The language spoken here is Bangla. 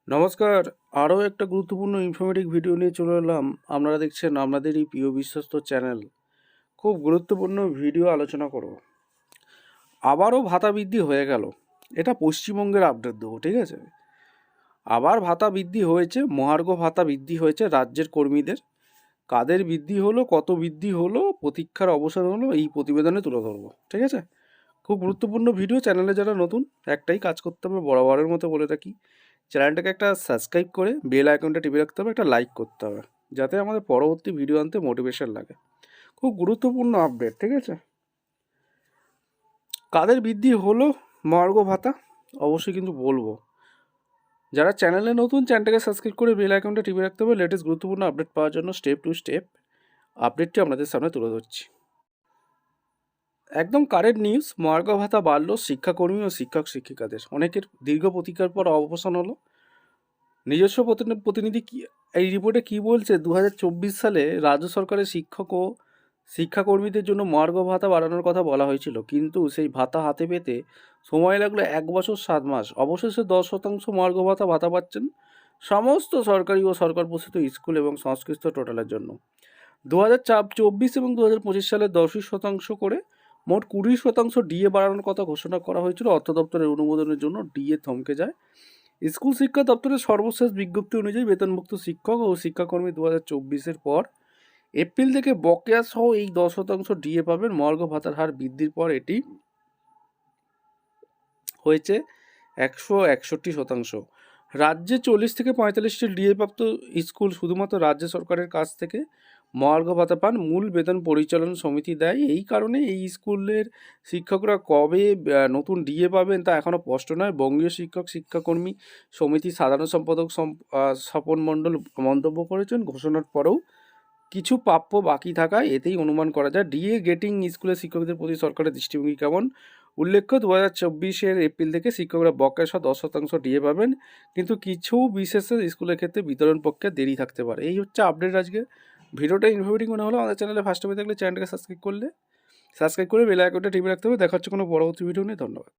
নমস্কার। আরও একটা গুরুত্বপূর্ণ ইনফরমেটিভ ভিডিও নিয়ে চলে এলাম। আপনারা দেখছেন আপনাদের এই প্রিয় বিশ্বস্ত চ্যানেল। খুব গুরুত্বপূর্ণ ভিডিও আলোচনা করব। আবারও ভাতা বৃদ্ধি হয়ে গেল। এটা পশ্চিমবঙ্গের আপডেট দেবো, ঠিক আছে? আবার ভাতা বৃদ্ধি হয়েছে, মহার্ঘ ভাতা বৃদ্ধি হয়েছে রাজ্যের কর্মীদের। কাদের বৃদ্ধি হলো, কত বৃদ্ধি হলো, প্রতীক্ষার অবসান হলো, এই প্রতিবেদনে তুলে ধরবো, ঠিক আছে? খুব গুরুত্বপূর্ণ ভিডিও। চ্যানেলে যারা নতুন, একটাই কাজ করতে হবে, বরাবরের মতো বলে রাখি, চ্যানেলটাকে একটা সাবস্ক্রাইব করে বেল আইকনটা টিপে রাখতে হবে, একটা লাইক করতে হবে, যাতে আমাদের পরবর্তী ভিডিও আনতে মোটিভেশন লাগে। খুব গুরুত্বপূর্ণ আপডেট, ঠিক আছে? কাদের বৃদ্ধি হলো মহার্ঘ ভাতা, অবশ্যই কিন্তু বলবো। যারা চ্যানেলে নতুন, চ্যানেলটাকে সাবস্ক্রাইব করে বেল আইকনটা টিপে রাখতে হবে লেটেস্ট গুরুত্বপূর্ণ আপডেট পাওয়ার জন্য। স্টেপ টু স্টেপ আপডেটটি আপনাদের সামনে তুলে ধরছি। একদম কারেন্ট নিউজ। মহার্ঘ ভাতা বাড়লো শিক্ষাকর্মী ও শিক্ষক শিক্ষিকাদের। অনেকের দীর্ঘ প্রতীক্ষার পর অবসান হলো। নিজস্ব প্রতিনিধি কি এই রিপোর্টে কি বলছে? 2024 সালে রাজ্য সরকারের শিক্ষক ও শিক্ষাকর্মীদের জন্য মহার্ঘ ভাতা বাড়ানোর কথা বলা হয়েছিল, কিন্তু সেই ভাতা হাতে পেতে সময় লাগলো 1 বছর 7 মাস। অবশেষে 10% মহার্ঘ ভাতা পাচ্ছেন সমস্ত সরকারি ও সরকার পোষিত স্কুল এবং সংশ্লিষ্ট টোটালের জন্য। 2024 এবং 2025 সালে 10% করে মোট 20% ডিএ বাড়ানোর কথা ঘোষণা করা হয়েছিল। অর্থ দপ্তরের অনুমোদনের জন্য ডিএ থমকে যায়। স্কুল শিক্ষা দপ্তরের সর্বশেষ বিজ্ঞপ্তি অনুযায়ী বেতনমুক্ত শিক্ষক ও শিক্ষাকর্মী 2024-এর পর এপ্রিল থেকে বকেয়া সহ এই 10% ডিএ পাবেন। মহার্ঘ ভাতার হার বৃদ্ধির পর এটি হয়েছে 161%। রাজ্যে 40 থেকে 45টি ডিএ প্রাপ্ত স্কুল শুধুমাত্র রাজ্য সরকারের কাছ থেকে মহার্ঘ ভাতা পান। মূল বেতন পরিচালন সমিতি দেয়। এই কারণে এই স্কুলের শিক্ষকরা কবে নতুন ডিএ পাবেন তা এখনও স্পষ্ট নয়। বঙ্গীয় শিক্ষক শিক্ষাকর্মী সমিতির সাধারণ সম্পাদক স্বপন মণ্ডল মন্তব্য করেছেন, ঘোষণার পরেও কিছু প্রাপ্য বাকি থাকায় এতেই অনুমান করা যায় ডিএ গেটিং স্কুলের শিক্ষকদের প্রতি সরকারের দৃষ্টিভঙ্গি কেমন। উল্লেখ্য, 2024-এর এপ্রিল থেকে শিক্ষকরা বকেয়া সহ 10% ডিএ পাবেন, কিন্তু কিছু বিশেষ স্কুলের ক্ষেত্রে বিতরণ প্রক্রিয়া দেরি থাকতে পারে। এই হচ্ছে আপডেট আজকে। ভিডিওটা ইনফরমেটিভ মনে হলো আমাদের চ্যানেলে ফার্স্ট টাইমে থাকলে চ্যানেলটাকে সাবস্ক্রাইব করে বেল আইকনটা টিপে রাখতে হবে। দেখা হচ্ছে কোনো পরবর্তী ভিডিও নিয়ে। ধন্যবাদ।